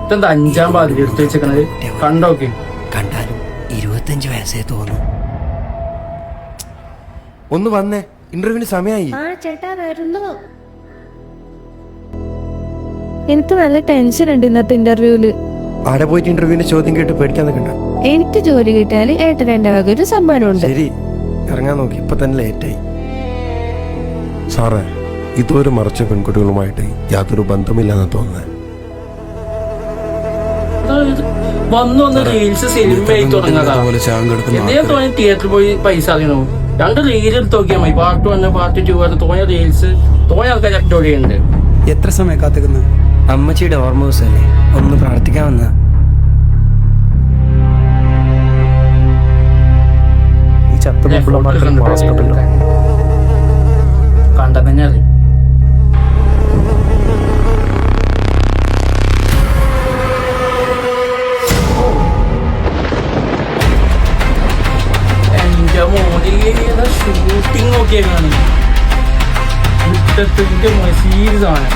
ഇതെന്താ 5-ാം പാതിരി എടുത്ത് വെച്ചേക്കണത്? കണ്ടോക്കെ കണ്ടാലും 25 വയസ്സേ തോന്നും. ഒന്ന് വന്നേ, ഇന്റർവ്യൂവിന് സമയമായി. ആ ചേട്ടാ വരുന്നു. എനിക്ക് നല്ല ടെൻഷൻ ഉണ്ട് ഇന്നത്തെ ഇന്റർവ്യൂല്. ആടെ പോയിട്ട് ഇന്റർവ്യൂവിന്റെ ചോദ്യം കേട്ട് പേടിക്കാൻ നിൽക്കണ്ട. എനിക്ക് ജോലി കിട്ടിയാൽ ഏട്ടൻ എന്റെ വക ഒരു സമ്മാനമുണ്ട്. ശരി, ഇറങ്ങാൻ നോക്കി. ഇപ്പൊ തന്നെ ലേറ്റായി. സാറേ, ഇതുവരെ മറച്ച പെൺകുട്ടികളുമായിട്ട് യാതൊരു ബന്ധമില്ലെന്ന് തോന്നുന്നത്. വന്ന് റീൽസ് സിനിമയായി തുടങ്ങാതാ. എന്തെങ്കിലും തോന്നി തിയേറ്ററിൽ പോയി പൈസ അറിയണോ? 2 റീൽ എടുത്ത് നോക്കിയാൽ മതി. പാർട്ട് 1 പാർട്ട് 2 വരെ തോന്നിയ റീൽസ് തോന്നിയ ആൾക്കാർ ജോലിയുണ്ട്. എത്ര സമയം കാത്തിക്കുന്നത്? അമ്മച്ചിയുടെ ഓർമ്മ ദിവസമല്ലേ, ഒന്ന് പ്രാർത്ഥിക്കാൻ വന്ന. ഈ ചത്ത കണ്ട തന്നെ അറിയും. എന്റെ മോനെ ഷൂട്ടിംഗ് നോക്കിയാണ് സീരിയസ് ആണ്.